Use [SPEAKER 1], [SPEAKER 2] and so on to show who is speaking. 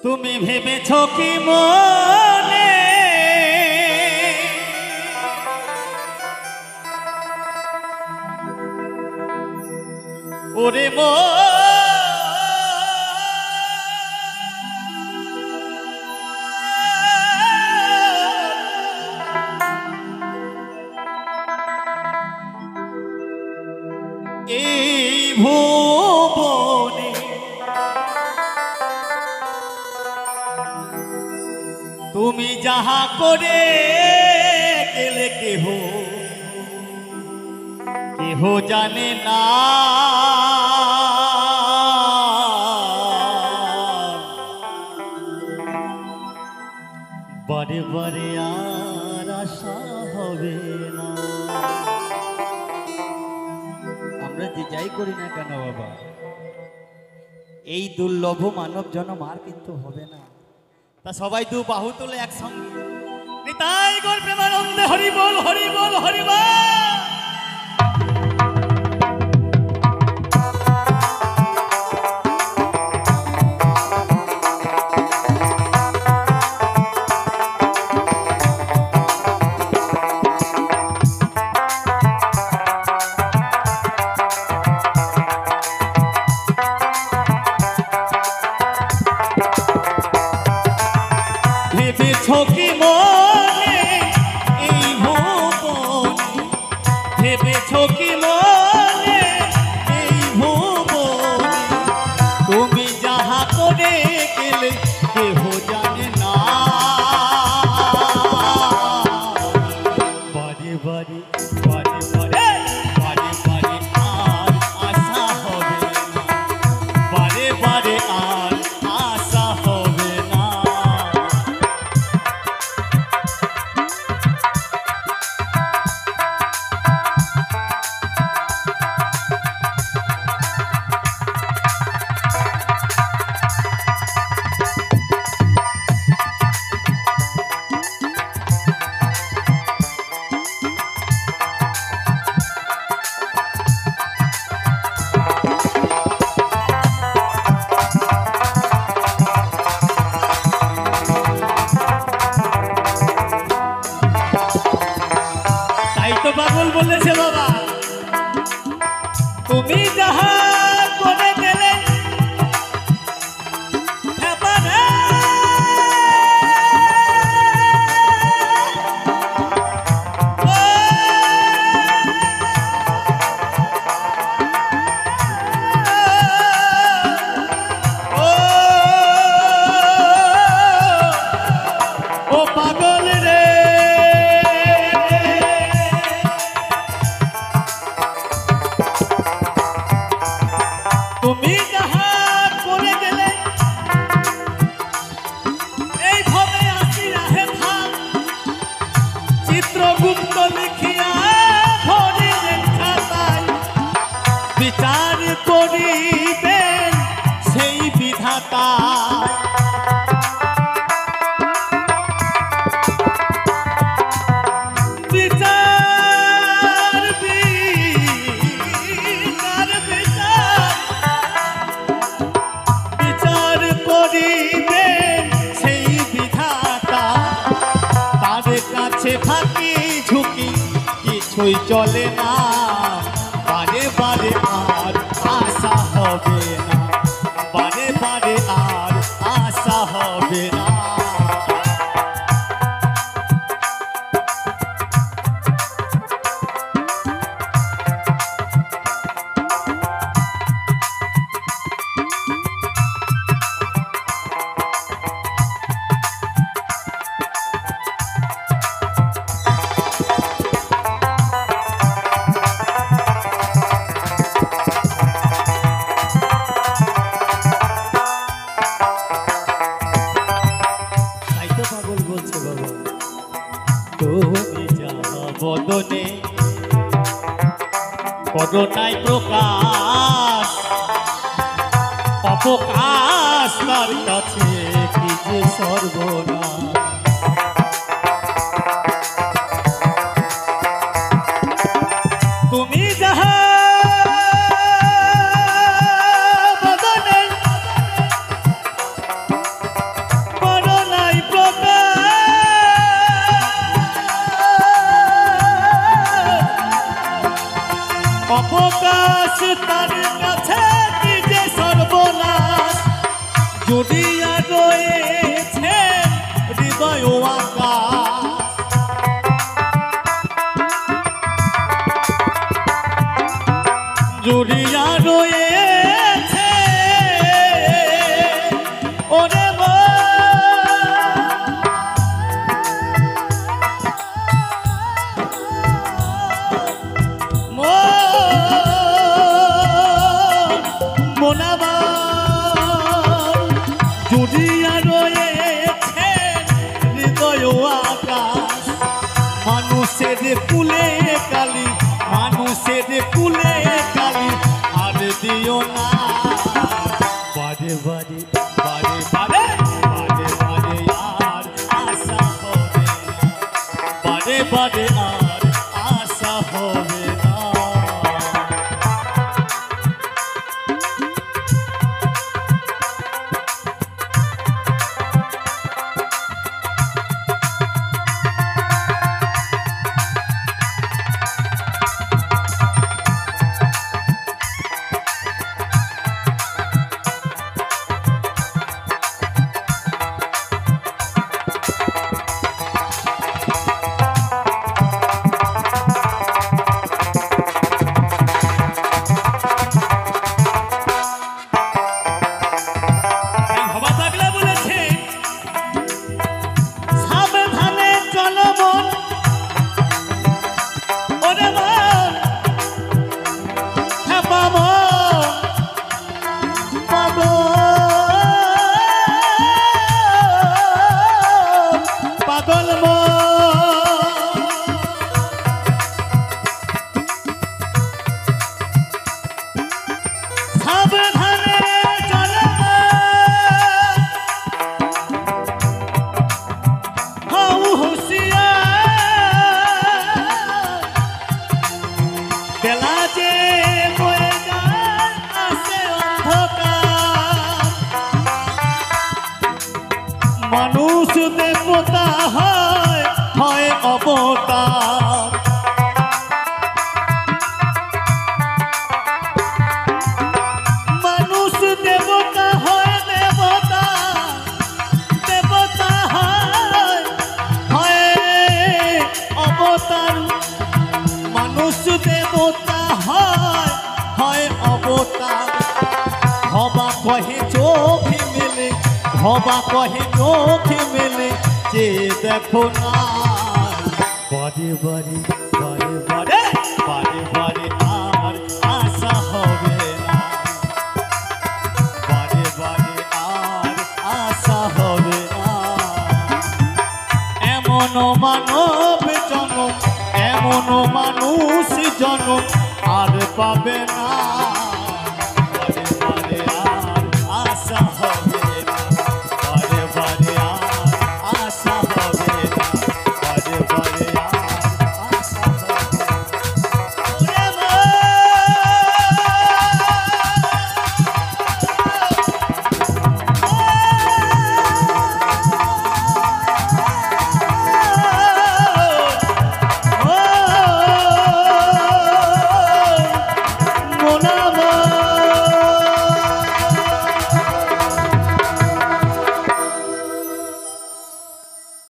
[SPEAKER 1] তুমি ভেবেছ কি মনে ওরে এই ভুবনে তুমি যাহা করে গেলে কেহ কেহ জানে না বারে বারে আর আশা হবে না। আমরা যে যাই করি না কেন বাবা, এই দুর্লভ মানব জন্ম আর কিন্তু হবে না। তা সবাই দু বাহু তুলে একসঙ্গে নিতাই গৌর প্রেমানন্দে হরি বল হরি বল হরি বল। ভেবেছ কি মনে এই ভুবনে, ভেবেছ কি মনে এই ভুবনে তুমি যাহা করে গেলে কেহ জানে না বারে বারে বারে বারে বারে বারে আর আশা হবে না, বারে বারে আর আশা হবে না। পাগল বলেছে বাবা তুমি যাহা করে গেলে ও পাগল রে তুমি যাহা করে গেলে এইভাবে আসি রাহে থাক চিত্রগুপ্ত লিখিয়া ধরিলেন খাতায় বিচার করিবেন সেই বিধাতা। ফাঁকি ঝুঁকি কিছুই চলে না, বারে বারে আর আশা হবে না, বারে বারে আর আশা হবে না। তুমি যাহা বদনে করোনায় প্রকাশ অপকাশ তার কাছে কি যে সর্বনাশ। তুমি যাহা মানুষের কুলে কালি, মানুষের কুলে কালি আর দিও না। বারে বারে বারে বারে বারে বারে আর আশা হবে না, বারে বারে আর আশা হবে না। মানুষ দেবতা হয়, হয় অবতার। মানুষ দেবতা হয়, দেবতা দেবতা হয়, হয় অবতার। মানুষ দেবতা হয়, হয় অবতার। হবা কহে চোখ মেলে, হবা কহে চোখ মেলে যে দেখো না। বারে বারে বারে বারে বারে বারে আর আশা হবে না, বারে বারে আর আশা হবে না। এমন মানব জনম, এমন মানুষ জনম আর পাবে না।